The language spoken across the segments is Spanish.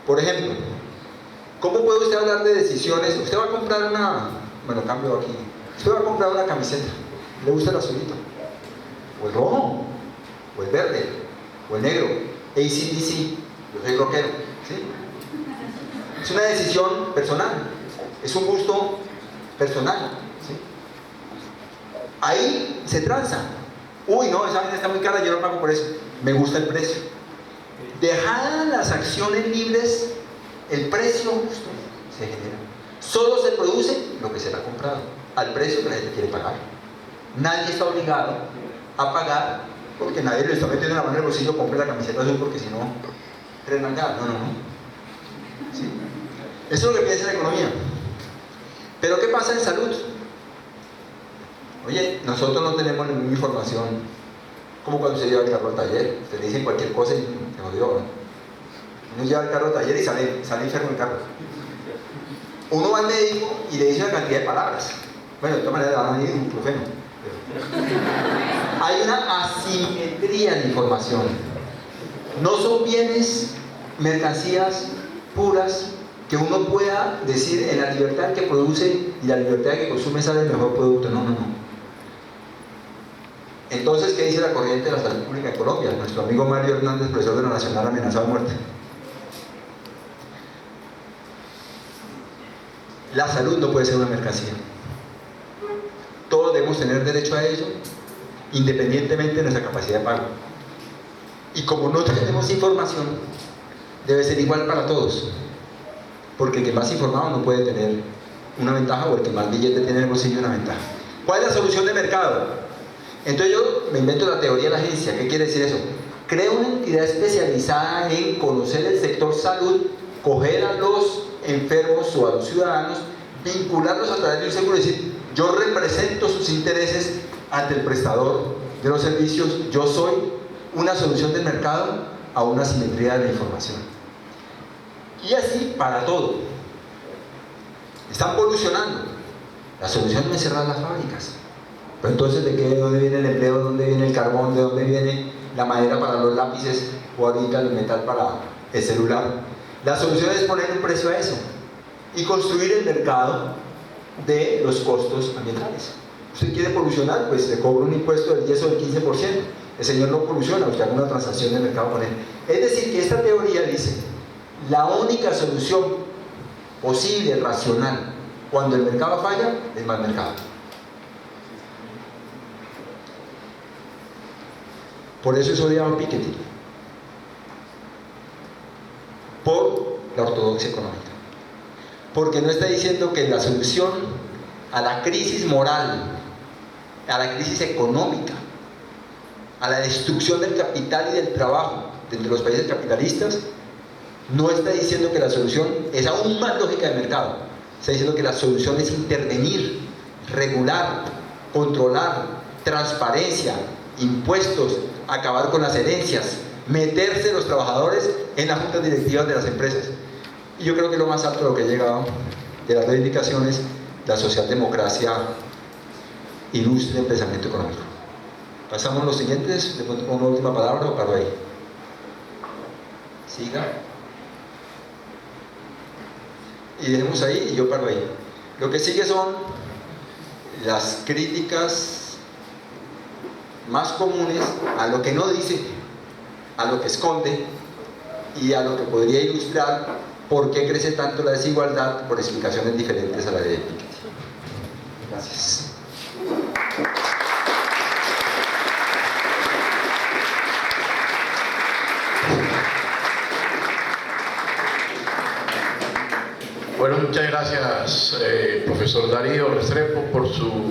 Por ejemplo, ¿cómo puede usted hablar de decisiones? Usted va a comprar una, bueno, cambio aquí, usted va a comprar una camiseta, ¿le gusta el azulito? O el rojo, o el verde, o el negro, AC/DC, yo soy rockero, ¿sí? Es una decisión personal, es un gusto personal, ¿sí? Ahí se tranza. Uy, no, esa vaina está muy cara, yo no pago por eso. Me gusta el precio. Dejadas las acciones libres, el precio justo se genera. Solo se produce lo que será comprado, al precio que la gente quiere pagar. Nadie está obligado a pagar porque nadie le está metiendo la mano en el bolsillo, compre la camiseta azul porque si no, renangada. No. ¿Sí? Eso es lo que piensa la economía. Pero ¿qué pasa en salud? Oye, nosotros no tenemos ninguna información como cuando se lleva el carro al taller. Usted le dicen cualquier cosa y se jodió, ¿no? Uno lleva el carro al taller y sale enfermo el carro. Uno va al médico y le dice una cantidad de palabras. Bueno, de todas maneras le van a ir ibuprofeno. Hay una asimetría de información. No son bienes, mercancías puras que uno pueda decir en la libertad que produce y la libertad que consume sale el mejor producto. No. Entonces, ¿qué dice la corriente de la salud pública en Colombia? Nuestro amigo Mario Hernández, profesor de la Nacional, amenazado de muerte. La salud no puede ser una mercancía. Todos debemos tener derecho a ello, independientemente de nuestra capacidad de pago. Y como no tenemos información, debe ser igual para todos. Porque el que más informado no puede tener una ventaja, o el que más billete tiene en el bolsillo una ventaja. ¿Cuál es la solución de mercado? Entonces yo me invento la teoría de la agencia. ¿Qué quiere decir eso? Creo una entidad especializada en conocer el sector salud, coger a los enfermos o a los ciudadanos, vincularlos a través de un seguro y decir, yo represento sus intereses ante el prestador de los servicios, yo soy una solución del mercado a una simetría de la información. Y así para todo. Están evolucionando. La solución no es cerrar las fábricas. Pero entonces, ¿de dónde viene el empleo? ¿De dónde viene el carbón? ¿De dónde viene la madera para los lápices? O ahorita el metal para el celular. La solución es poner un precio a eso y construir el mercado de los costos ambientales. Usted quiere polucionar, pues le cobra un impuesto del 10 o del 15%. El señor no poluciona, usted haga una transacción de mercado con él. Es decir, que esta teoría dice, la única solución posible, racional, cuando el mercado falla, es más mercado. Por eso es odiado Piketty, por la ortodoxia económica. Porque no está diciendo que la solución a la crisis moral, a la crisis económica, a la destrucción del capital y del trabajo dentro de los países capitalistas, no está diciendo que la solución es aún más lógica de mercado. Está diciendo que la solución es intervenir, regular, controlar, transparencia, impuestos, acabar con las herencias, meterse los trabajadores en las juntas directivas de las empresas. Y yo creo que lo más alto de lo que he llegado de las reivindicaciones, la socialdemocracia ilustre el pensamiento económico. Pasamos a los siguientes, de pronto con una última palabra o paro ahí. Siga. Y dejemos ahí y yo paro ahí. Lo que sigue son las críticas más comunes a lo que no dice, a lo que esconde y a lo que podría ilustrar por qué crece tanto la desigualdad por explicaciones diferentes a la de Piketty. Gracias. Bueno, muchas gracias, profesor Darío Restrepo, por su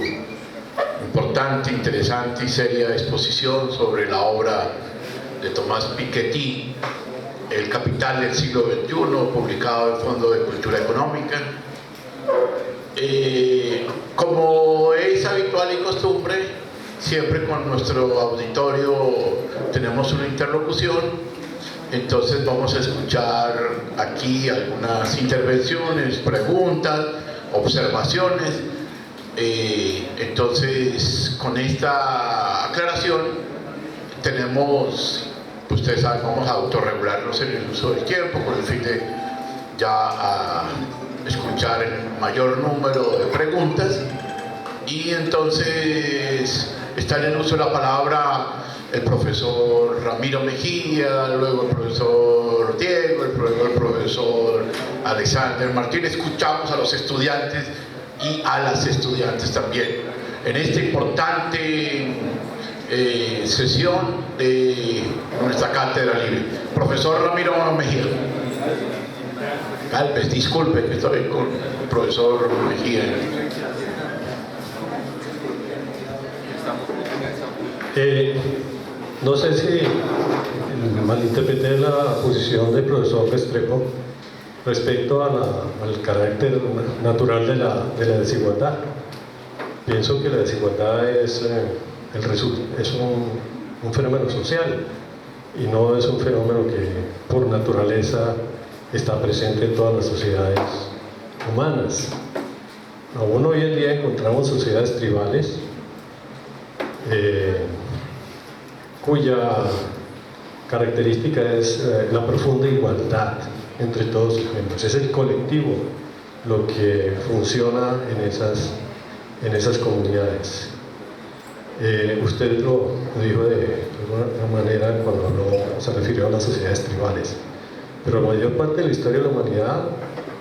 importante, interesante y seria exposición sobre la obra de Tomás Piketty, El capital del siglo XXI, publicado en el Fondo de Cultura Económica. Como es habitual y costumbre, siempre con nuestro auditorio tenemos una interlocución. Entonces vamos a escuchar aquí algunas intervenciones, preguntas, observaciones. Entonces, con esta aclaración, tenemos, ustedes saben, vamos a autorregularnos en el uso del tiempo con el fin de ya a escuchar el mayor número de preguntas, y entonces está en el uso de la palabra el profesor Ramiro Mejía, luego el profesor Diego, luego el profesor Alexander Martín. Escuchamos a los estudiantes y a las estudiantes también en esta importante sesión de nuestra cátedra libre. Profesor Ramiro Mejía. Galvez, disculpe que estoy con el profesor Mejía. No sé si malinterpreté la posición del profesor Restrepo respecto al carácter natural de la desigualdad. Pienso que la desigualdad es un fenómeno social y no es un fenómeno que por naturaleza está presente en todas las sociedades humanas. Aún hoy en día encontramos sociedades tribales cuya característica es la profunda igualdad entre todos sus miembros. Es el colectivo lo que funciona en esas comunidades. Usted lo dijo de alguna manera cuando se refirió a las sociedades tribales, pero la mayor parte de la historia de la humanidad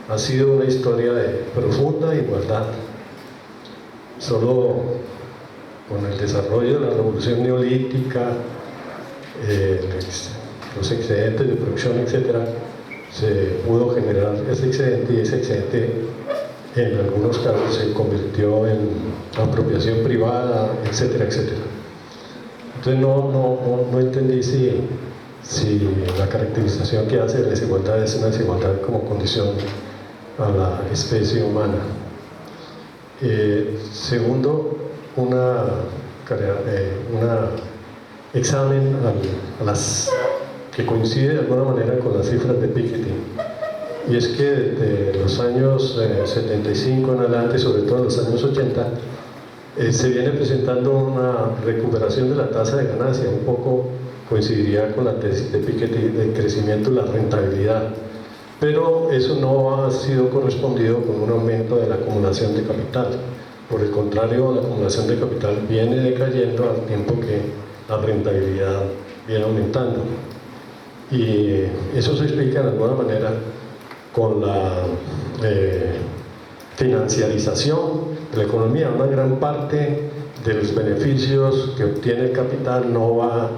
ha sido una historia de profunda igualdad. Solo con el desarrollo de la revolución neolítica, los excedentes de producción, etc., se pudo generar ese excedente, y ese excedente en algunos casos se convirtió en apropiación privada, etcétera, etcétera. Entonces no entendí si la caracterización que hace de la desigualdad es una desigualdad como condición a la especie humana. Segundo, un examen que coincide de alguna manera con las cifras de Piketty, y es que desde los años 75 en adelante, sobre todo en los años 80, se viene presentando una recuperación de la tasa de ganancia. Un poco coincidiría con la tesis de Piketty del crecimiento y la rentabilidad, pero eso no ha sido correspondido con un aumento de la acumulación de capital. Por el contrario, la acumulación de capital viene decayendo al tiempo que la rentabilidad viene aumentando, y eso se explica de alguna manera con la financiarización de la economía. Una gran parte de los beneficios que obtiene el capital no va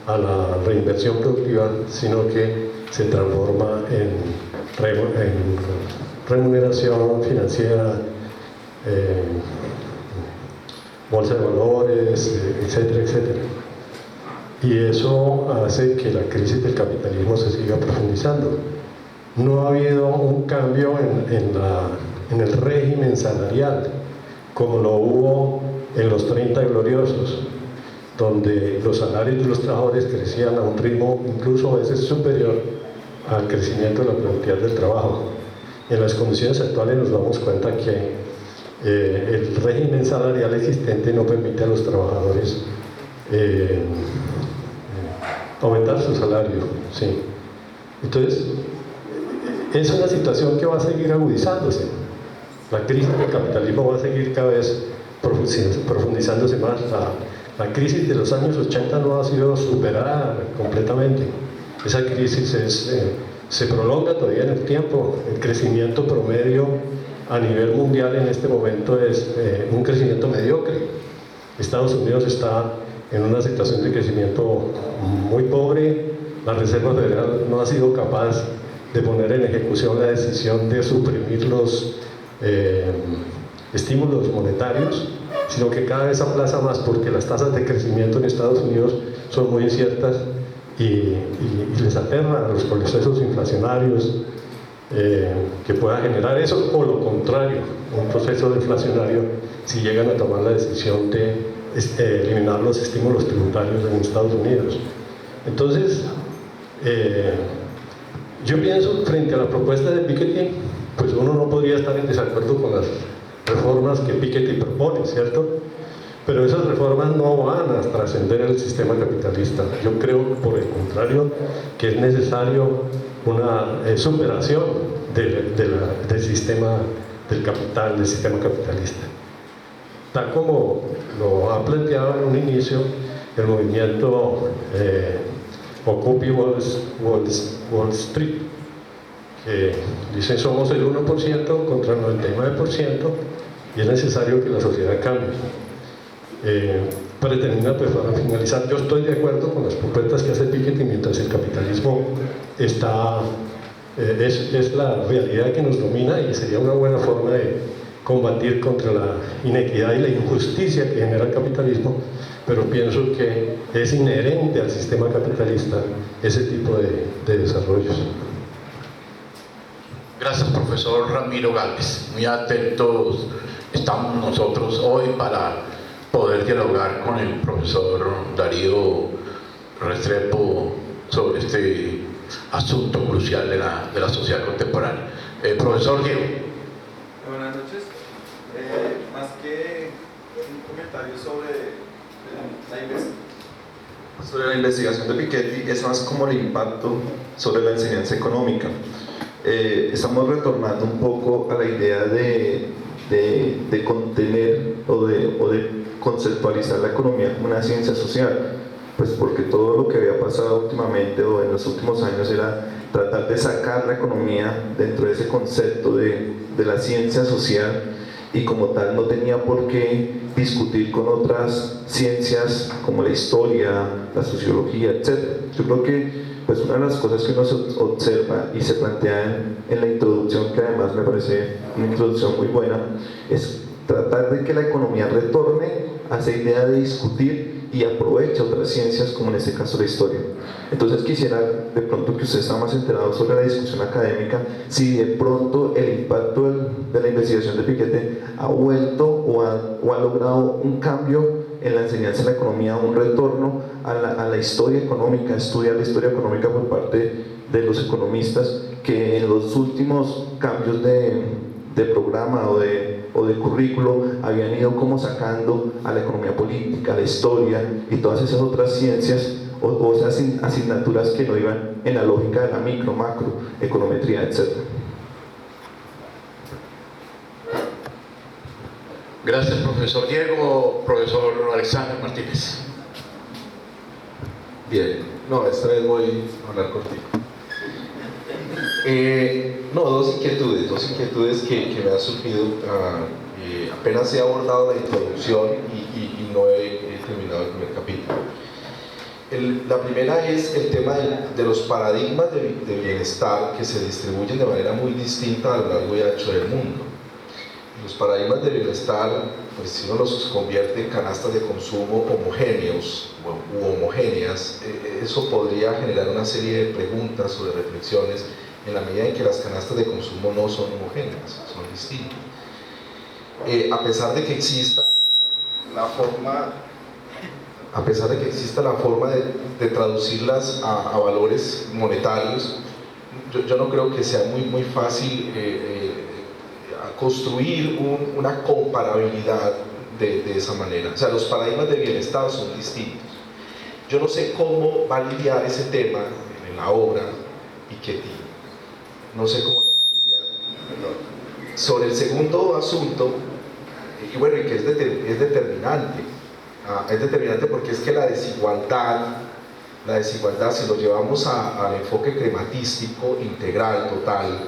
a la reinversión productiva, sino que se transforma en remuneración financiera, bolsa de valores, etcétera, etcétera. Y eso hace que la crisis del capitalismo se siga profundizando. No ha habido un cambio en el régimen salarial como lo hubo en los 30 gloriosos, donde los salarios de los trabajadores crecían a un ritmo incluso a veces superior al crecimiento de la productividad del trabajo. En las condiciones actuales nos damos cuenta que el régimen salarial existente no permite a los trabajadores aumentar su salario, ¿sí? Entonces, es una situación que va a seguir agudizándose. La crisis del capitalismo va a seguir cada vez profundizándose más. La crisis de los años 80 no ha sido superada completamente. Esa crisis se prolonga todavía en el tiempo. El crecimiento promedio a nivel mundial en este momento es un crecimiento mediocre. Estados Unidos está en una situación de crecimiento muy pobre. La Reserva Federal no ha sido capaz de poner en ejecución la decisión de suprimir los estímulos monetarios, sino que cada vez aplaza más, porque las tasas de crecimiento en Estados Unidos son muy inciertas y les aterra a los procesos inflacionarios que pueda generar eso, o lo contrario, un proceso deflacionario si llegan a tomar la decisión de eliminar los estímulos tributarios en Estados Unidos. Entonces, yo pienso, frente a la propuesta de Piketty, pues uno no podría estar en desacuerdo con las reformas que Piketty propone, ¿cierto? Pero esas reformas no van a trascender el sistema capitalista. Yo creo, por el contrario, que es necesario una superación del sistema del capital, del sistema capitalista. Tal como lo ha planteado en un inicio el movimiento Occupy Wall Street, que dicen somos el 1% contra el 99% y es necesario que la sociedad cambie. Pretendiendo, pues, para finalizar, yo estoy de acuerdo con las propuestas que hace Piketty. Mientras el capitalismo está, es la realidad que nos domina, y sería una buena forma de combatir contra la inequidad y la injusticia que genera el capitalismo, pero pienso que es inherente al sistema capitalista ese tipo de desarrollos. Gracias, profesor Ramiro Gálvez. Muy atentos estamos nosotros hoy para poder dialogar con el profesor Darío Restrepo sobre este asunto crucial de la sociedad contemporánea. Profesor Diego. Buenas noches. Más que un comentario sobre la investigación de Piketty, es más como el impacto sobre la enseñanza económica. Estamos retornando un poco a la idea de contener o de conceptualizar la economía como una ciencia social, pues porque todo lo que había pasado últimamente o en los últimos años era tratar de sacar la economía dentro de ese concepto de la ciencia social, y como tal no tenía por qué discutir con otras ciencias como la historia, la sociología, etc. Yo creo que pues una de las cosas que uno se observa y se plantea en la introducción, que además me parece una introducción muy buena, es tratar de que la economía retorne a esa idea de discutir y aproveche otras ciencias, como en este caso la historia. Entonces quisiera de pronto que usted está más enterado sobre la discusión académica, si de pronto el impacto de la investigación de Piketty ha vuelto o ha logrado un cambio en la enseñanza de la economía, un retorno a la historia económica, estudiar la historia económica por parte de los economistas, que en los últimos cambios de programa o de currículo habían ido como sacando a la economía política, a la historia y todas esas otras ciencias o esas asignaturas que no iban en la lógica de la micro, macro, econometría, etc. Gracias, profesor Diego. Profesor Alexander Martínez. Bien, no, esta vez voy a hablar contigo. No, dos inquietudes que me han surgido. Apenas he abordado la introducción y no he terminado el primer capítulo. La primera es el tema de los paradigmas de bienestar que se distribuyen de manera muy distinta a lo largo y ancho del mundo. Los paradigmas de bienestar, pues si uno los convierte en canastas de consumo homogéneos u homogéneas, eso podría generar una serie de preguntas o de reflexiones, en la medida en que las canastas de consumo no son homogéneas, son distintas. A pesar de que exista la forma de traducirlas a valores monetarios, yo no creo que sea muy fácil construir una comparabilidad de esa manera. O sea, los paradigmas de bienestar son distintos. Yo no sé cómo va a lidiar ese tema en la obra Piketty. No sé cómo lo va a lidiar. Sobre el segundo asunto, y bueno, y que es determinante. Es determinante porque es que la desigualdad, si lo llevamos al enfoque crematístico, integral, total,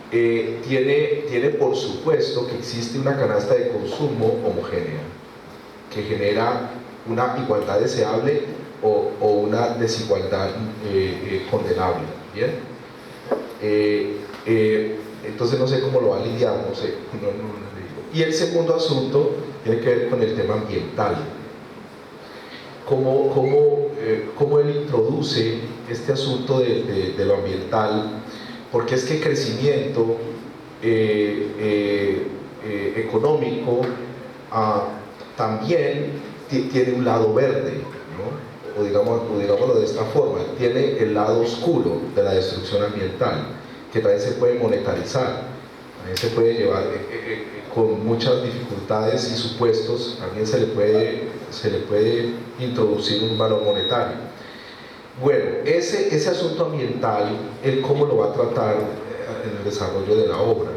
tiene por supuesto que existe una canasta de consumo homogénea que genera una igualdad deseable o una desigualdad condenable. ¿Bien? Entonces no sé cómo lo va a lidiar, no sé. Y el segundo asunto tiene que ver con el tema ambiental. Cómo él introduce este asunto de lo ambiental, porque es que crecimiento económico también tiene un lado verde, ¿no? o digámoslo de esta forma, tiene el lado oscuro de la destrucción ambiental, que también se puede monetarizar. también se puede llevar con muchas dificultades y supuestos, también se le puede introducir un valor monetario. Bueno, ese asunto ambiental, él cómo lo va a tratar en el desarrollo de la obra.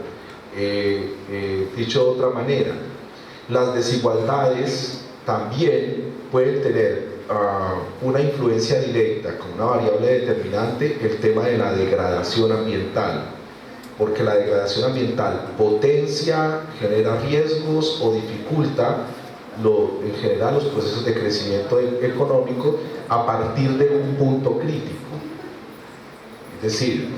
Dicho de otra manera, las desigualdades también pueden tener una influencia directa como una variable determinante el tema de la degradación ambiental, porque la degradación ambiental potencia, genera riesgos o dificulta en general los procesos de crecimiento económico a partir de un punto crítico. Es decir,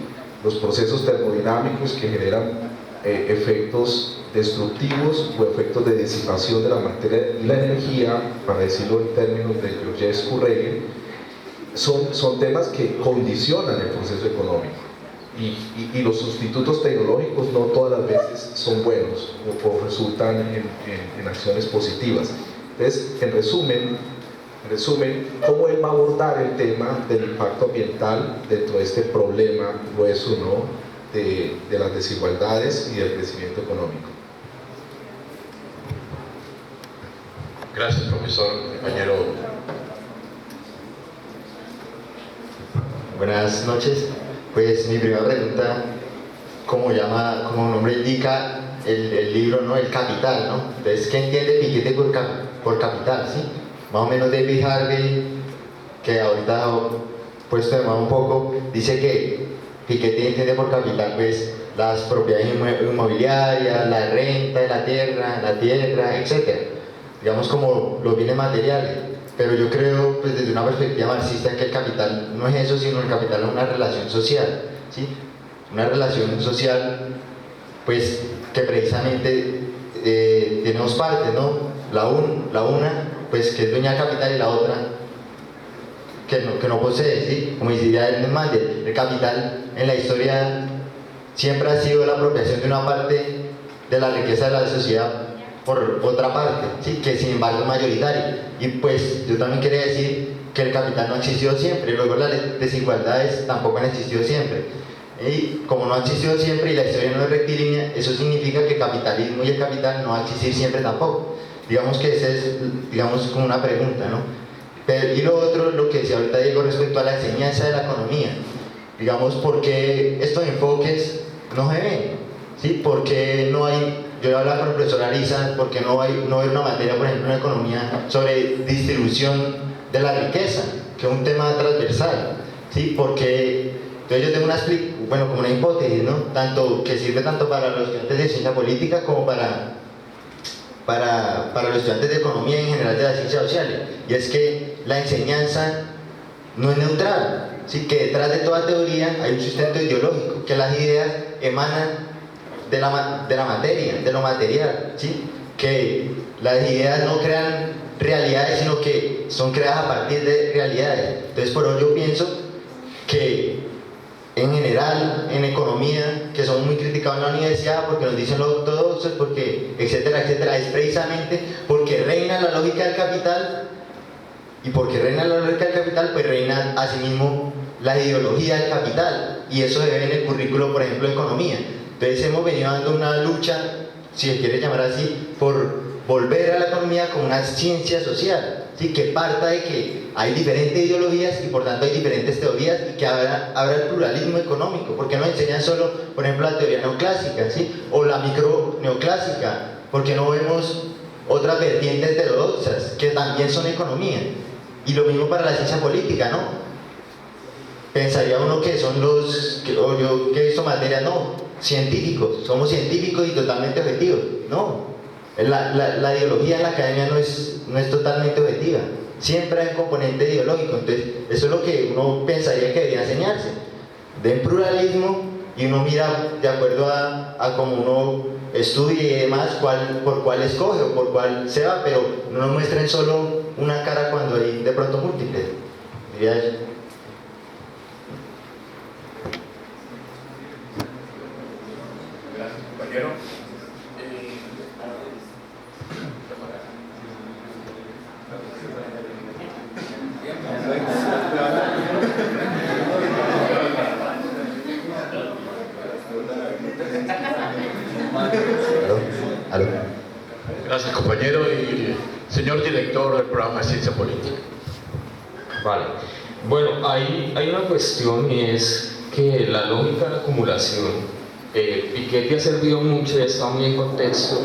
los procesos termodinámicos que generan efectos destructivos o efectos de disipación de la materia y la energía, para decirlo en términos de Georges Courrèges, son temas que condicionan el proceso económico y los sustitutos tecnológicos no todas las veces son buenos o resultan en acciones positivas. Entonces, en resumen, ¿cómo él va a abordar el tema del impacto ambiental dentro de este problema grueso, ¿no?, de las desigualdades y del crecimiento económico? Gracias, profesor. Compañero. Buenas noches. Pues mi primera pregunta, como el nombre indica, el libro, ¿no?, El Capital, ¿no? Entonces, ¿qué entiende Piketty por capital, sí? Más o menos David Harvey, que ahorita puesto de moda un poco, dice que Piketty entiende por capital pues las propiedades inmobiliarias, la renta de la tierra, etc. Digamos como los bienes materiales. Pero yo creo, pues desde una perspectiva marxista, que el capital no es eso, sino el capital es una relación social, ¿sí? Una relación social, pues, que precisamente tiene dos partes, ¿no? La una, pues, que es dueña del capital, y la otra, que no posee, ¿sí? Como decía Ernest Mandel, el capital en la historia siempre ha sido la apropiación de una parte de la riqueza de la sociedad por otra parte, ¿sí?, que sin embargo es mayoritaria. Y pues yo también quería decir que el capital no ha existido siempre, luego las desigualdades tampoco han existido siempre. Y como no ha existido siempre y la historia no es rectilínea, eso significa que el capitalismo y el capital no va a existir siempre tampoco. Digamos que esa es, digamos, como una pregunta, ¿no? Pero, y lo otro, lo que decía ahorita Diego respecto a la enseñanza de la economía, digamos, ¿por qué estos enfoques no se ven? ¿Sí? ¿Por qué no hay? Yo hablaba con el profesor Ariza, porque no hay una materia, por ejemplo, en economía sobre distribución de la riqueza, que es un tema transversal, ¿sí? Porque entonces yo tengo como una hipótesis, ¿no? Que sirve tanto para los estudiantes de ciencia política como para los estudiantes de economía y en general de las ciencias sociales, y es que la enseñanza no es neutral, ¿sí? Que detrás de toda teoría hay un sustento ideológico, que las ideas emanan de la materia, de lo material, ¿sí? Que las ideas no crean realidades, sino que son creadas a partir de realidades. Entonces, por eso yo pienso que en general, en economía, que somos muy criticados en la universidad porque nos dicen los ortodoxos, porque etcétera, etcétera, es precisamente porque reina la lógica del capital, y porque reina la lógica del capital, pues reina asimismo la ideología del capital, y eso se ve en el currículo, por ejemplo, de economía. Entonces hemos venido dando una lucha, si se quiere llamar así, por volver a la economía como una ciencia social, ¿sí? Que parta de que hay diferentes ideologías y por tanto hay diferentes teorías, y que habrá el pluralismo económico, porque no enseñan solo, por ejemplo, la teoría neoclásica, ¿sí? O la micro neoclásica, porque no vemos otras vertientes heterodoxas que también son economía. Y lo mismo para la ciencia política, ¿no? Pensaría uno que son o yo que he visto materia, no, científicos, somos científicos y totalmente objetivos. No, la ideología en la academia no es totalmente objetiva, siempre hay un componente ideológico. Entonces eso es lo que uno pensaría que debería enseñarse, den pluralismo, y uno mira de acuerdo a cómo uno estudie y demás por cuál escoge o por cuál se va, pero no nos muestren solo una cara cuando hay de pronto múltiples, diría yo. Gracias, compañero. Gracias, compañero. Y señor director del programa de Ciencia Política. Vale. Bueno, hay una cuestión, y es que la lógica de acumulación, Piketty ha servido mucho y está muy en contexto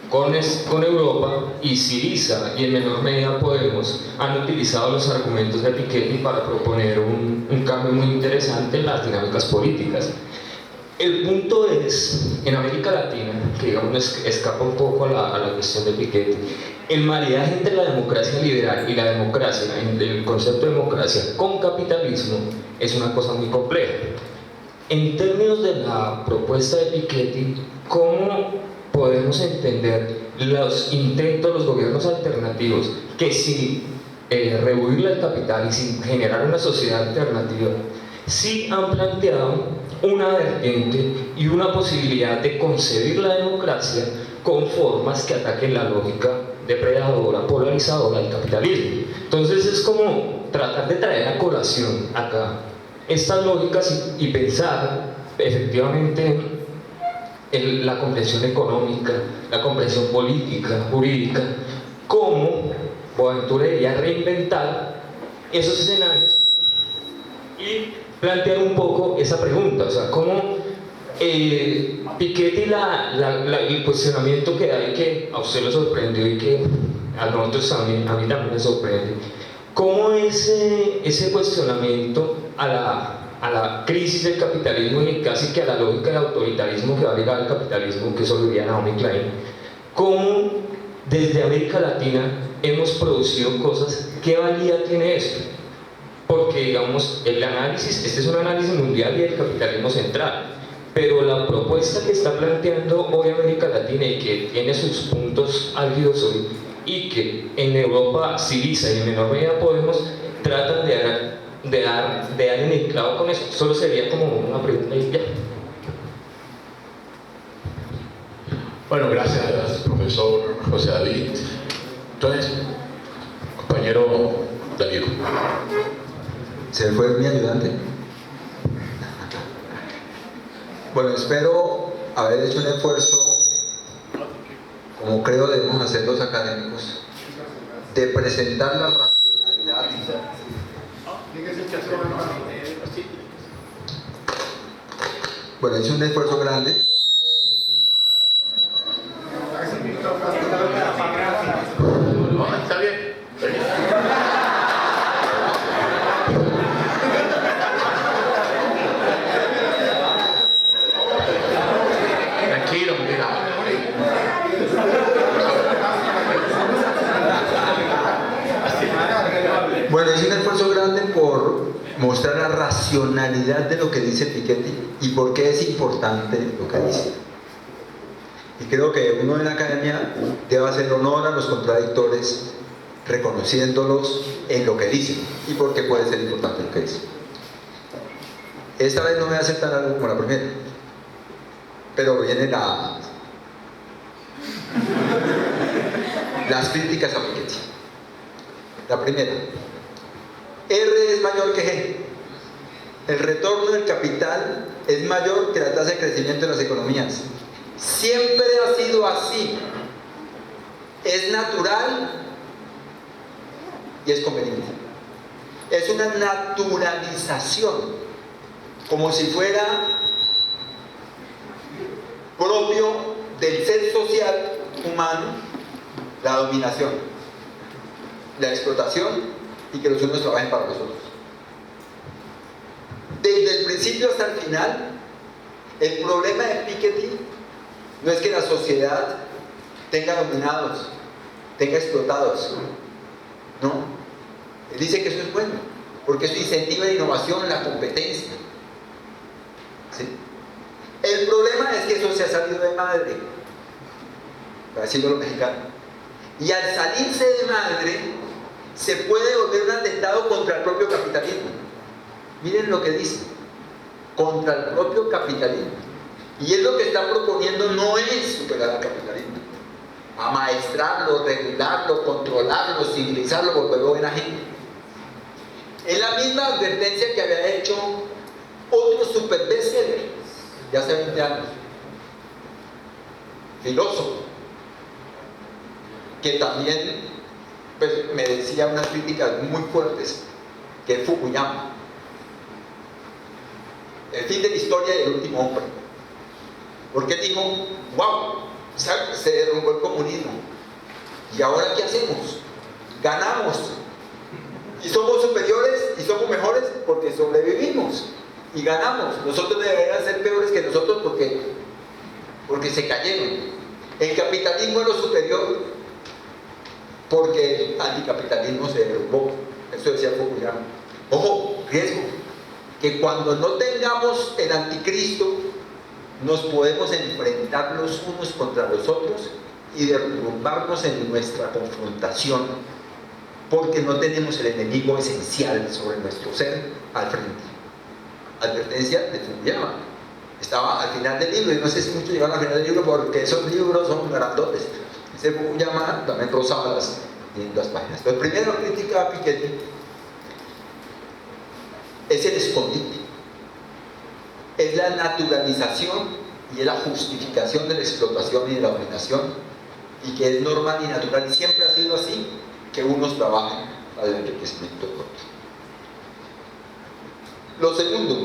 con Europa, y Syriza y en menor medida Podemos han utilizado los argumentos de Piketty para proponer un cambio muy interesante en las dinámicas políticas. El punto es, en América Latina, que digamos escapa un poco a la cuestión de Piketty, el maridaje entre la democracia liberal y la democracia, el concepto de democracia con capitalismo, es una cosa muy compleja. En términos de la propuesta de Piketty, ¿cómo podemos entender los intentos, los gobiernos alternativos, que sin rehuirle al capital y sin generar una sociedad alternativa, sí han planteado una vertiente y una posibilidad de concebir la democracia con formas que ataquen la lógica depredadora, polarizadora del capitalismo? Entonces es como tratar de traer a colación acá estas lógicas y pensar efectivamente en la comprensión económica, la comprensión política, jurídica, cómo Boaventura debería reinventar esos escenarios y plantear un poco esa pregunta, o sea, cómo Piketty, el cuestionamiento que hay, que a usted lo sorprendió y que a nosotros también, a mí también me sorprende, cómo ese cuestionamiento a la crisis del capitalismo y casi que a la lógica del autoritarismo que va a ligar al capitalismo, que eso lo diría Naomi Klein, cómo desde América Latina hemos producido cosas. ¿Qué valía tiene esto? Porque digamos, el análisis, este es un análisis mundial y del capitalismo central, pero la propuesta que está planteando hoy América Latina y que tiene sus puntos álgidos hoy, y que en Europa Syriza y en menor medida Podemos tratan de dar en el clavo con eso. Solo sería como una pregunta y ya. Bueno, gracias, profesor José David. Entonces, compañero Darío. ¿Se fue mi ayudante? Bueno, espero haber hecho un esfuerzo, como creo debemos hacer los académicos, de presentar la racionalidad. Bueno, hice un esfuerzo grande. No, está bien. Tranquilo, mira. Bueno, hice un esfuerzo grande por mostrar la racionalidad de lo que dice Piketty y por qué es importante lo que dice. Y creo que uno en la academia debe hacer honor a los contradictores, reconociéndolos en lo que dicen y por qué puede ser importante lo que dicen. Esta vez no me voy a hacer tan algo como la primera, pero vienen las críticas a Piketty. La primera: R es mayor que G. El retorno del capital es mayor que la tasa de crecimiento de las economías. Siempre ha sido así. Es natural y es conveniente. Es una naturalización, como si fuera propio del ser social humano, la dominación, la explotación y que los unos trabajen para los otros. Desde el principio hasta el final, el problema de Piketty no es que la sociedad tenga dominados, tenga explotados. No. Él dice que eso es bueno, porque eso incentiva la innovación, la competencia. ¿Sí? El problema es que eso se ha salido de madre, para decirlo los mexicanos. Y al salirse de madre, se puede volver un atentado contra el propio capitalismo. Miren lo que dice: contra el propio capitalismo. Y él lo que está proponiendo no es superar al capitalismo, amaestrarlo, regularlo, controlarlo, civilizarlo, volverlo buena gente. Es la misma advertencia que había hecho otro super bestseller de hace 20 años, filósofo, que también pues, me decía unas críticas muy fuertes, que es Fukuyama. El fin de la historia y el último hombre. Porque él dijo, wow, se derrumbó el comunismo. ¿Y ahora qué hacemos? Ganamos. Y somos superiores y somos mejores porque sobrevivimos. Y ganamos. Nosotros deberían ser peores que nosotros porque se cayeron. El capitalismo es lo superior porque el anticapitalismo se derrumbó. Eso decía Fukuyama. Ojo, riesgo. Que cuando no tengamos el anticristo, nos podemos enfrentar los unos contra los otros y derrumbarnos en nuestra confrontación, porque no tenemos el enemigo esencial sobre nuestro ser al frente. Advertencia de Fukuyama. Estaba al final del libro, y no sé si muchos llegaron al final del libro porque esos libros son grandotes. Ese Fukuyama también rozaba las lindas páginas. Pero primero critica a Piketty es el escondite, es la naturalización y es la justificación de la explotación y de la dominación, y que es normal y natural, y siempre ha sido así, que unos trabajen para el enriquecimiento de otros. Lo segundo,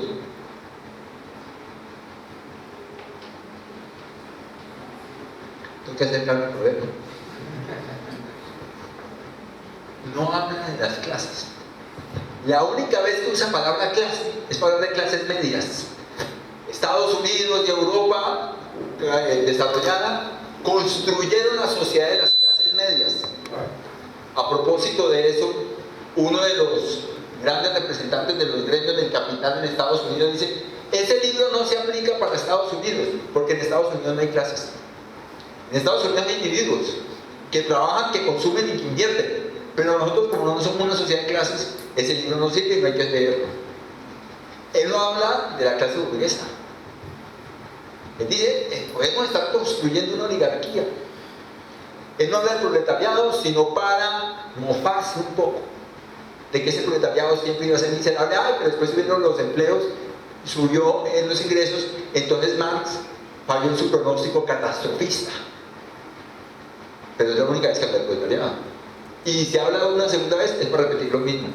tengo que acercarme al problema. No habla de las clases. La única vez que usa palabra clase es para hablar de clases medias. Estados Unidos y Europa desarrollada construyeron la sociedad de las clases medias. A propósito de eso, uno de los grandes representantes de los gremios del capital en Estados Unidos dice: ese libro no se aplica para Estados Unidos, porque en Estados Unidos no hay clases. En Estados Unidos hay individuos que trabajan, que consumen y que invierten, pero nosotros, como no somos una sociedad de clases, ese libro no sirve y no hay que leerlo. Él no habla de la clase burguesa. Él dice, podemos estar construyendo una oligarquía. Él no habla del proletariado, sino para mofarse un poco de que ese proletariado siempre iba a ser miserable. Pero después subieron los empleos, subió en los ingresos, entonces Marx falló en su pronóstico catastrofista. Pero es la única vez que habla del proletariado. Y si habla una segunda vez, es para repetir lo mismo.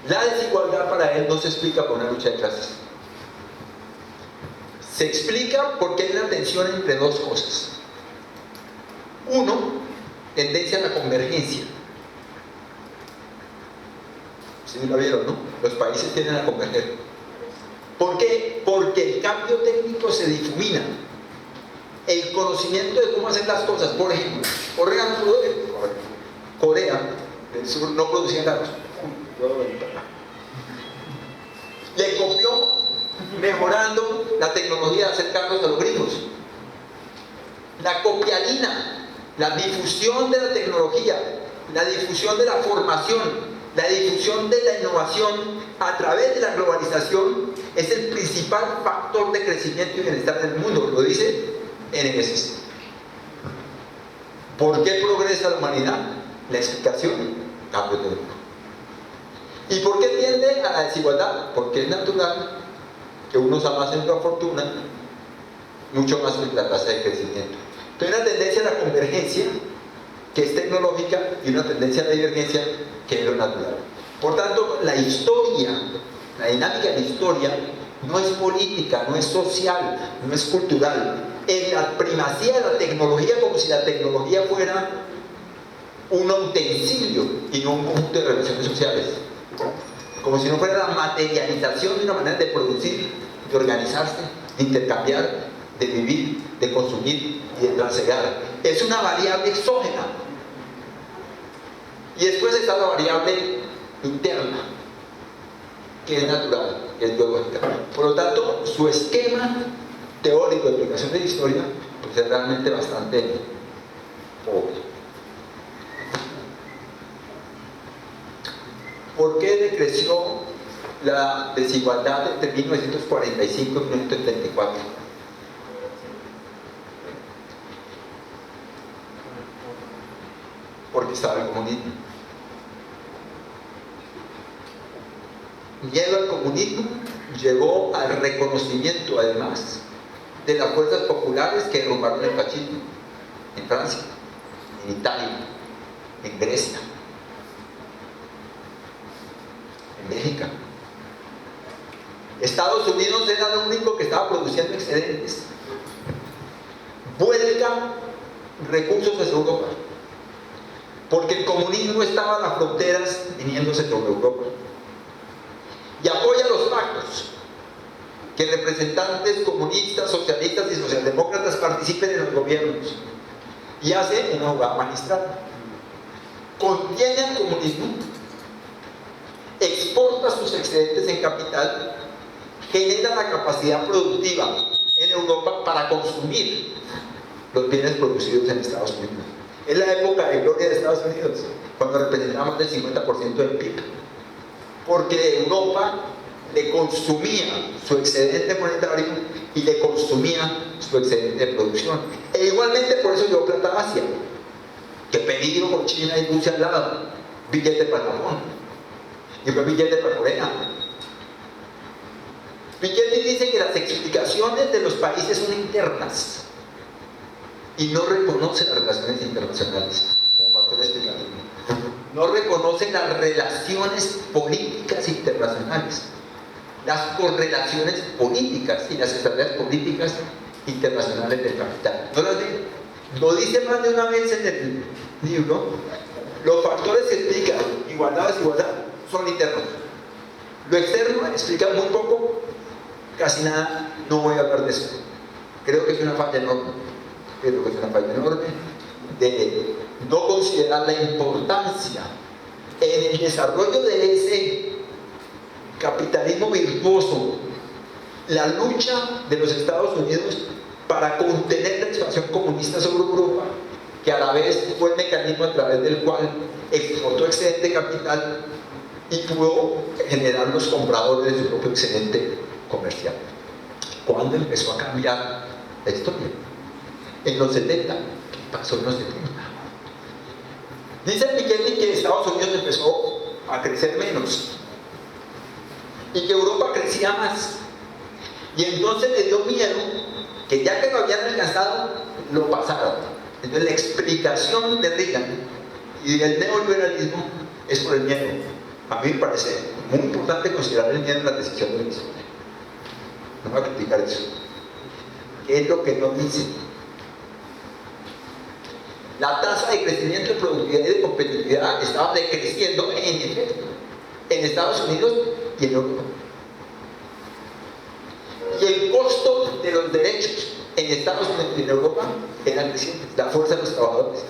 La desigualdad para él no se explica por una lucha de clases. Se explica porque hay una tensión entre dos cosas. Uno, tendencia a la convergencia. ¿Sí lo vieron, no? Los países tienden a converger. ¿Por qué? Porque el cambio técnico se difumina. El conocimiento de cómo hacer las cosas. Por ejemplo, Corea del Sur no producía carros. Le copió, mejorando la tecnología de hacer carros a los gringos. La copialina, la difusión de la tecnología, la difusión de la formación, la difusión de la innovación a través de la globalización es el principal factor de crecimiento y bienestar del mundo. Lo dice NGC. ¿Por qué progresa la humanidad? La explicación, cambio técnico. ¿Y por qué tiende a la desigualdad? Porque es natural que unos amasen la fortuna mucho más que la tasa de crecimiento. Entonces, una tendencia a la convergencia, que es tecnológica, y una tendencia a la divergencia, que es lo natural. Por tanto, la historia, la dinámica de la historia, no es política, no es social, no es cultural. En la primacía de la tecnología, como si la tecnología fuera un utensilio y no un conjunto de relaciones sociales. Como si no fuera la materialización de una manera de producir, de organizarse, de intercambiar, de vivir, de consumir y de trasegar. Es una variable exógena. Y después está la variable interna, que es natural, que es biológica. Por lo tanto, su esquema teórico de explicación de la historia pues, es realmente bastante pobre. ¿Por qué decreció la desigualdad entre 1945 y 1934? Porque estaba el comunismo. Llegó al comunismo, llegó al reconocimiento además de las fuerzas populares que derrumbaron el fascismo en Francia. en Italia, en Grecia, en México. Estados Unidos era el único que estaba produciendo excedentes. Vuelca recursos hacia Europa, porque el comunismo estaba a las fronteras viniéndose sobre Europa. Y apoya los pactos, que representantes comunistas, socialistas y socialdemócratas participen en los gobiernos, y hace una jugada magistral. Contiene el comunismo, exporta sus excedentes en capital, genera la capacidad productiva en Europa para consumir los bienes producidos en Estados Unidos. Es la época de gloria de Estados Unidos, cuando representaba más del 50% del PIB, porque Europa le consumía su excedente monetario y le consumía su excedente de producción. E igualmente por eso llevó plata a Asia. Que peligro con China y Rusia al lado, billete para Japón y fue billete para Corea. Piketty dice que las explicaciones de los países son internas y no reconoce las relaciones internacionales como factor explicativo. No reconoce las relaciones políticas internacionales, las correlaciones políticas y las estrategias políticas internacionales del capital. ¿No las dice? Lo dice más de una vez en el libro. Los factores que explican igualdad o desigualdad son internos. Lo externo explica muy poco, casi nada. No voy a hablar de eso. Creo que es una falla enorme. Creo que es una falla enorme de no considerar la importancia en el desarrollo de ese capitalismo virtuoso, la lucha de los Estados Unidos para contener la expansión comunista sobre Europa, que a la vez fue el mecanismo a través del cual exportó excedente capital y pudo generar los compradores de su propio excedente comercial. ¿Cuándo empezó a cambiar la historia? En los 70. ¿Qué pasó en los 70? Dice Piketty que Estados Unidos empezó a crecer menos y que Europa crecía más. Y entonces le dio miedo que ya que lo habían alcanzado, lo pasaron. Entonces la explicación de Reagan y del neoliberalismo es por el miedo. A mí me parece muy importante considerar el miedo en la decisión de la historia. No voy a criticar eso. ¿Qué es lo que no dice? La tasa de crecimiento de productividad y de competitividad estaba decreciendo en efecto en Estados Unidos y en Europa. Y el costo de los derechos en Estados Unidos y en Europa era creciente. La fuerza de los trabajadores,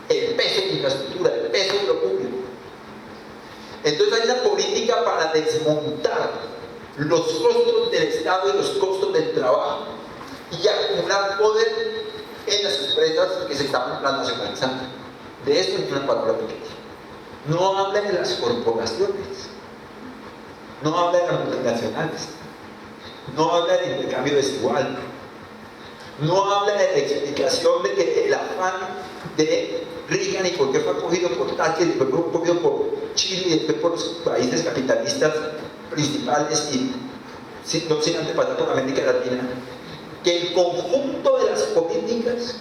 el peso de la infraestructura, el peso de lo público. Entonces hay una política para desmontar los costos del Estado y los costos del trabajo y acumular poder en las empresas que se estaban transnacionalizando. De eso es una palabra pequeña. No habla de las corporaciones, no habla de las multinacionales, no habla del intercambio desigual, no habla de la explicación de que el afán de Reagan y por qué fue acogido por Thatcher y después fue acogido por Chile y después por los países capitalistas principales y no sin antes pasar por América Latina, que el conjunto de las políticas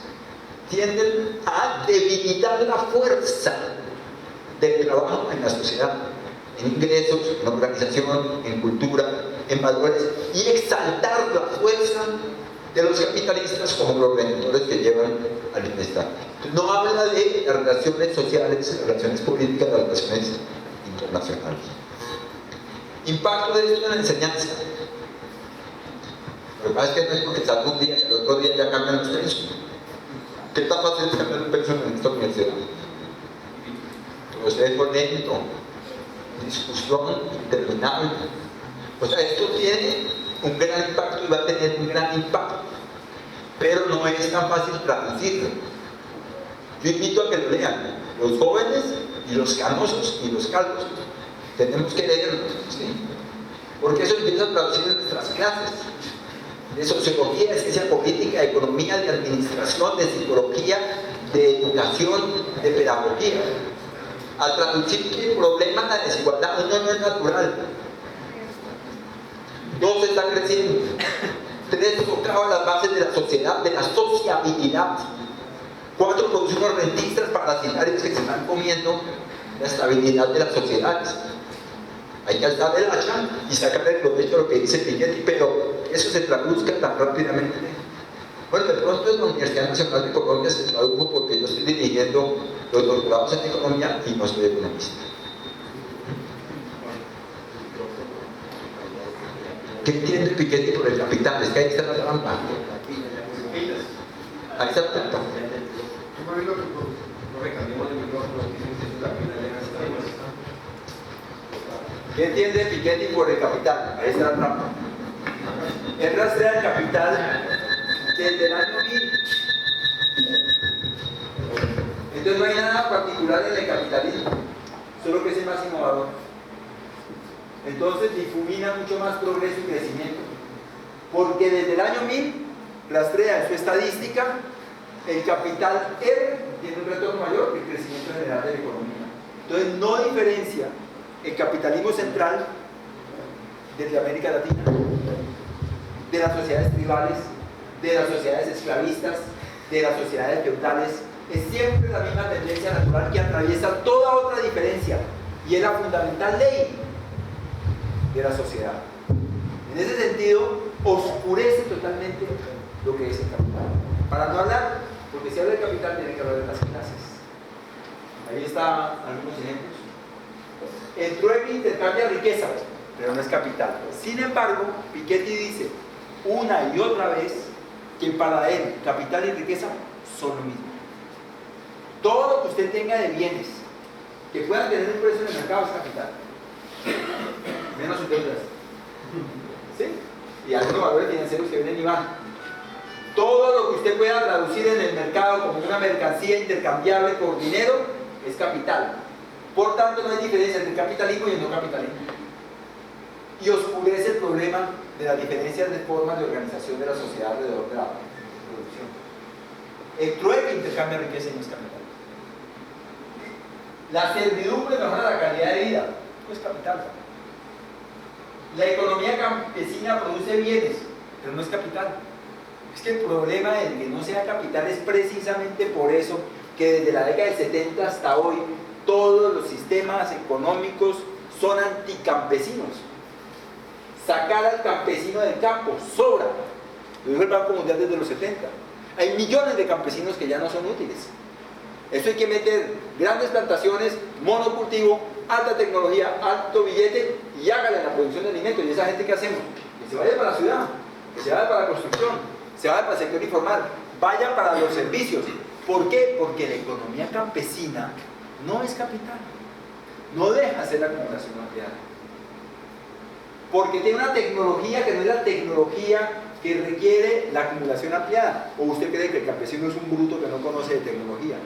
tienden a debilitar la fuerza del trabajo en la sociedad, en ingresos, en organización, en cultura, en valores, y exaltar la fuerza de los capitalistas como progenitores que llevan al bienestar. No habla de las relaciones sociales, las relaciones políticas, las relaciones internacionales. Impacto de esto en la enseñanza. Lo que pasa es que no es porque salga un día y al otro día ya cambian los precios. ¿Qué tan fácil es cambiar un precio en esta universidad? Ustedes por dentro, discusión interminable. O sea, esto tiene un gran impacto y va a tener un gran impacto, pero no es tan fácil traducirlo. Yo invito a que lo lean, los jóvenes y los canosos y los calvos. Tenemos que leerlo, ¿sí? Porque eso empieza a traducir en nuestras clases de sociología, de ciencia política, de economía, de administración, de psicología, de educación, de pedagogía. Al traducir que el problema de la desigualdad, uno no es natural, 2 está creciendo, 3 tocaba las bases de la sociedad, de la sociabilidad, 4 produce unos rentistas parasitarios que se están comiendo la estabilidad de las sociedades. Hay que alzar el hacha y sacar el provecho de lo que dice Piketty, pero eso se traduzca tan rápidamente. Bueno, de pronto en la Universidad Nacional de Colombia se tradujo porque yo estoy dirigiendo los doctorados en economía y no soy economista. ¿Qué entiende Piketty por el capital? Es que ahí está la trampa. Ahí está la trampa. ¿Qué entiende Piketty por el capital? Ahí está la trampa. Él rastrea el capital desde el año 1000. Entonces no hay nada particular en el capitalismo, solo que es el más innovador. Entonces difumina mucho más progreso y crecimiento, porque desde el año 1000 rastrea en su estadística el capital R tiene un retorno mayor que el crecimiento general de la economía. Entonces no diferencia el capitalismo central desde América Latina, de las sociedades tribales, de las sociedades esclavistas, de las sociedades feudales. Es siempre la misma tendencia natural que atraviesa toda otra diferencia y es la fundamental ley de la sociedad. En ese sentido, oscurece totalmente lo que es el capital. Para no hablar, porque si habla del capital tiene que hablar de las clases. Ahí están algunos ejemplos. El trueque intercambia riqueza, pero no es capital. Sin embargo, Piketty dice una y otra vez que para él capital y riqueza son lo mismo. Todo lo que usted tenga de bienes que puedan tener un precio en el mercado es capital, menos sus deudas, ¿sí? Y algunos valores financieros que vienen y van. Todo lo que usted pueda traducir en el mercado como una mercancía intercambiable por dinero es capital. Por tanto, no hay diferencia entre el capitalismo y el no capitalismo. Y oscurece el problema de las diferencias de formas de organización de la sociedad alrededor de la producción. El trueque intercambia riqueza y no es capital. La servidumbre mejora la calidad de vida, no es capital. La economía campesina produce bienes, pero no es capital. Es que el problema de que no sea capital es precisamente por eso que desde la década del 70 hasta hoy todos los sistemas económicos son anticampesinos. Sacar al campesino del campo sobra. Lo dijo el Banco Mundial desde los 70. Hay millones de campesinos que ya no son útiles. Eso hay que meter grandes plantaciones, monocultivo, alta tecnología, alto billete y hágale la producción de alimentos. ¿Y esa gente qué hacemos? Que se vaya para la ciudad, que se vaya para la construcción, se vaya para el sector informal, vaya para los servicios. ¿Por qué? Porque la economía campesina no es capital, no deja de ser la acumulación ampliada, porque tiene una tecnología que no es la tecnología que requiere la acumulación ampliada. ¿O usted cree que el campesino es un bruto que no conoce de tecnología?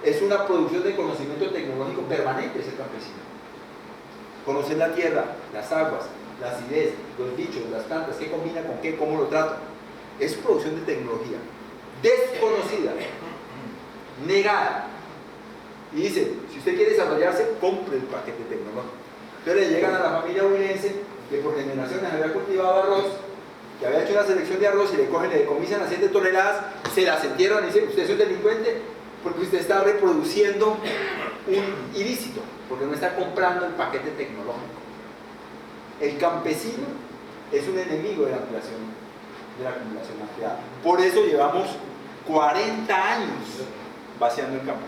Es una producción de conocimiento tecnológico permanente, es el campesino. Conocer la tierra, las aguas, la acidez, los bichos, las plantas, qué combina con qué, cómo lo trata. Es producción de tecnología desconocida, negada. Y dice, si usted quiere desarrollarse, compre el paquete tecnológico. Entonces le llegan a la familia huilense que por generaciones había cultivado arroz, que había hecho una selección de arroz y le cogen, le decomisan las 7 toneladas, se las entierran y dicen, usted es un delincuente porque usted está reproduciendo un ilícito, porque no está comprando el paquete tecnológico. El campesino es un enemigo de la acumulación ampliada. Por eso llevamos 40 años vaciando el campo.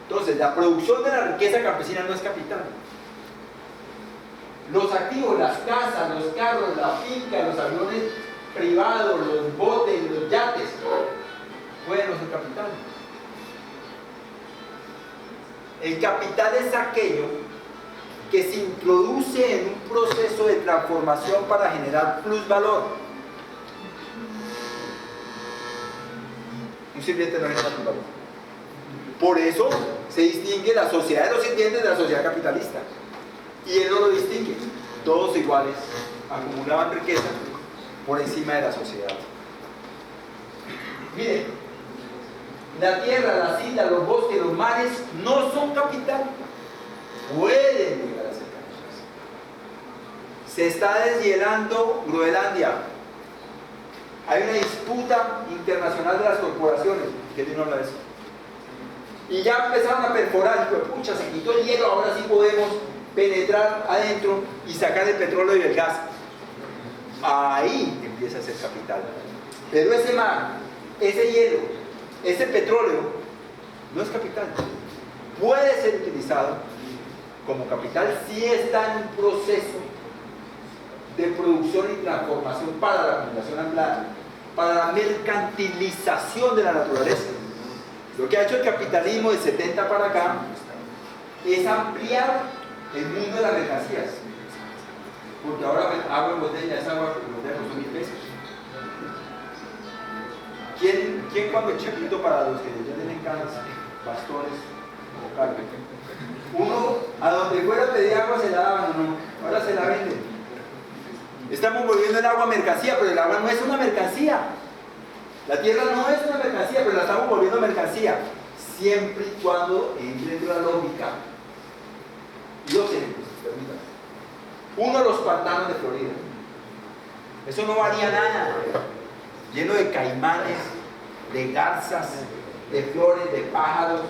Entonces, la producción de la riqueza campesina no es capital. Los activos, las casas, los carros, la finca, los aviones privados, los botes, los yates, pueden no ser capital. El capital es aquello que se introduce en un proceso de transformación para generar plusvalor. Un sirviente no genera plusvalor. Por eso se distingue la sociedad de los sirvientes de la sociedad capitalista. Y él no lo distingue. Todos iguales acumulaban riqueza por encima de la sociedad. Miren, la tierra, las islas, los bosques, los mares no son capital. Pueden llegar a ser capital. Se está deshielando Groenlandia. Hay una disputa internacional de las corporaciones, que no habla de eso. Y ya empezaron a perforar, y pues pucha, se quitó el hielo, ahora sí podemos penetrar adentro y sacar el petróleo y el gas. Ahí empieza a ser capital. Pero ese mar, ese hielo, ese petróleo, no es capital. Puede ser utilizado como capital si está en un proceso de producción y transformación para la acumulación ampliada, para la mercantilización de la naturaleza. Lo que ha hecho el capitalismo de 70 para acá es ampliar el mundo de las mercancías. Porque ahora agua en botella es agua en botella por 1.000 pesos. ¿Quién cuando chiquito, para los que ya tienen canas, bastones o carne? Uno a donde fuera pedía agua se la daban o no, ahora se la venden. Estamos volviendo el agua mercancía, pero el agua no es una mercancía. La tierra no es una mercancía, pero la estamos volviendo mercancía, siempre y cuando entre dentro de la lógica. Y dos ejemplos, permítanme. Uno, los pantanos de Florida. Eso no valía nada, lleno de caimanes, de garzas, de flores, de pájaros,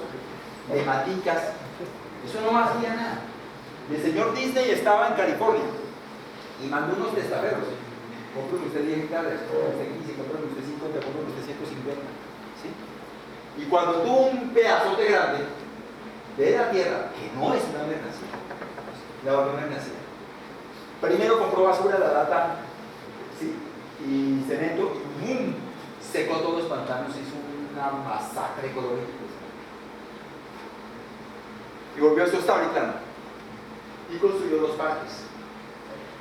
de maticas. Eso no valía nada. Y el señor Disney estaba en California y mandó unos testaferros. Compren usted 10 hectáreas, compren usted 15, compren usted 50, compren usted 150. ¿Sí? Y cuando tuvo un pedazote grande de la tierra, que no es una mercancía, la volvió mercancía. Primero compró basura, la lata, ¿sí? Y cemento, y ¡bum! Secó todos los pantanos, hizo una masacre ecológica. Y volvió a su estable plano. Y construyó 2 parques.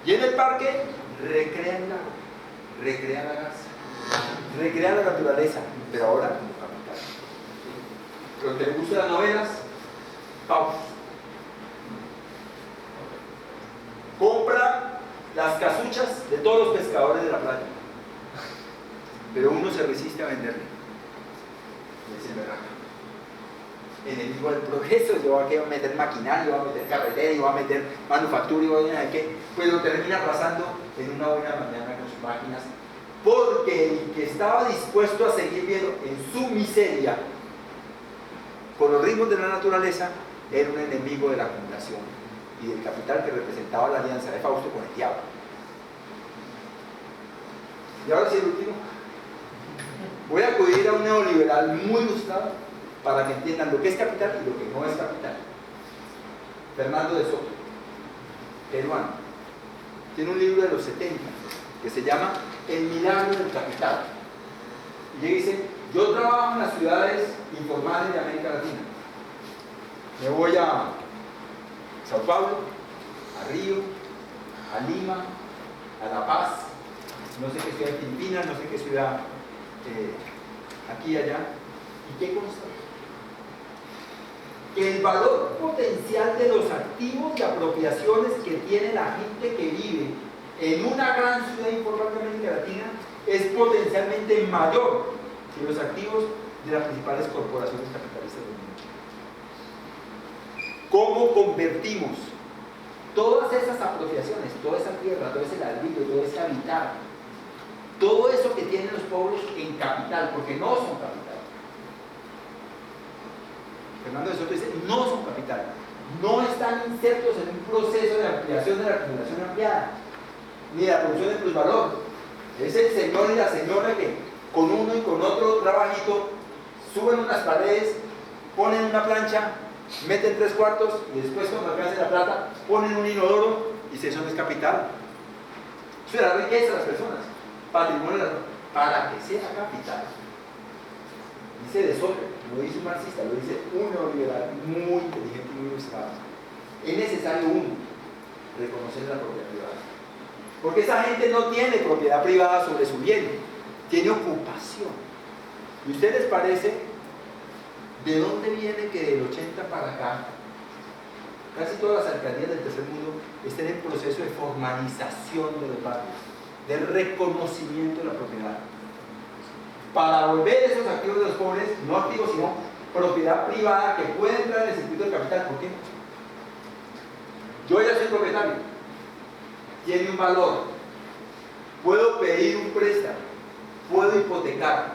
Y en el parque recrea el lago, recrea la garza, recrea la naturaleza, pero ahora como capital. Pero que le gustan las novelas, pausa. Compra las casuchas de todos los pescadores de la playa, pero uno se resiste a venderle. Y dice, ¿verdad? Enemigo del progreso, yo voy a meter maquinaria, yo voy a meter carretera, yo voy a meter manufactura, yo voy a qué, pues lo termina arrasando en una buena mañana con sus máquinas, porque el que estaba dispuesto a seguir viendo en su miseria con los ritmos de la naturaleza era un enemigo de la acumulación y del capital que representaba la alianza de Fausto con el diablo. Y ahora sí, el último. Voy a acudir a un neoliberal muy ilustrado para que entiendan lo que es capital y lo que no es capital. Fernando de Soto, peruano, tiene un libro de los 70 que se llama El milagro del capital. Y él dice, yo trabajo en las ciudades informales de América Latina. Me voy a Sao Paulo, a Río, a Lima, a La Paz, no sé qué ciudad de Filipinas, no sé qué ciudad aquí y allá. ¿Y qué consta? El valor potencial de los activos y apropiaciones que tiene la gente que vive en una gran ciudad informal de América Latina es potencialmente mayor que los activos de las principales corporaciones capitalistas del mundo. ¿Cómo convertimos todas esas apropiaciones, toda esa tierra, todo ese ladrillo, todo ese habitar, todo eso que tienen los pueblos en capital, porque no son capital? Fernando de Soto dice, no son capital, no están insertos en un proceso de ampliación de la acumulación ampliada, ni de la producción de plusvalor. Es el señor y la señora que con uno y con otro trabajito suben unas paredes, ponen una plancha, meten 3/4 y después cuando alcancen la plata ponen un inodoro y dice, eso no es capital. Eso es la riqueza de las personas, patrimonio para que sea capital. Dice de Soto, lo dice un marxista, lo dice un neoliberal muy inteligente y muy ilustrado. Es necesario reconocer la propiedad privada. Porque esa gente no tiene propiedad privada sobre su bien, tiene ocupación. ¿Y a ustedes les parece de dónde viene que del 80 para acá casi todas las alcaldías del tercer mundo estén en proceso de formalización de los barrios, de reconocimiento de la propiedad? Para volver esos activos de los pobres, no activos sino propiedad privada que puede entrar en el circuito del capital. ¿Por qué? Yo ya soy propietario, tiene un valor, puedo pedir un préstamo, puedo hipotecar,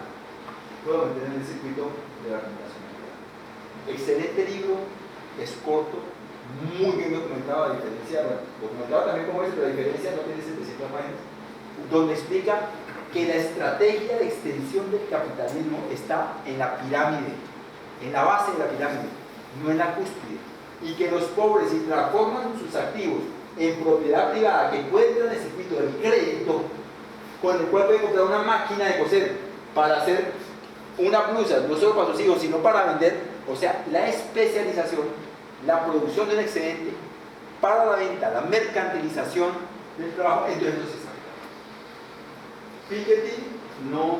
puedo meter en el circuito de la acumulación. Excelente libro, es corto, muy bien documentado, a diferencia, bueno, documentado también como es, pero a diferencia no tiene 700 páginas, donde explica que la estrategia de extensión del capitalismo está en la pirámide, en la base de la pirámide, no en la cúspide, y que los pobres, si transforman sus activos en propiedad privada, que pueden entrar en el circuito del crédito, con el cual pueden comprar una máquina de coser para hacer una blusa, no solo para sus hijos, sino para vender, o sea, la especialización, la producción de un excedente para la venta, la mercantilización del trabajo, entonces no se sabe. Piketty no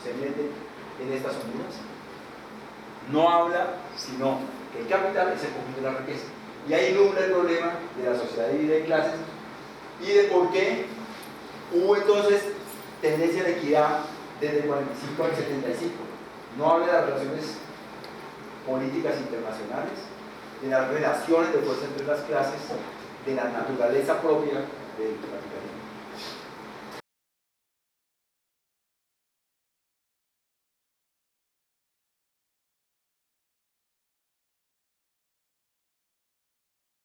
se mete en estas honduras, no habla, sino que el capital es el conjunto de la riqueza. Y ahí nubla el problema de la sociedad dividida en clases y de por qué hubo entonces tendencia de equidad desde el 45 al 75. No habla de las relaciones políticas internacionales, de las relaciones de fuerza entre las clases, de la naturaleza propia del capitalismo.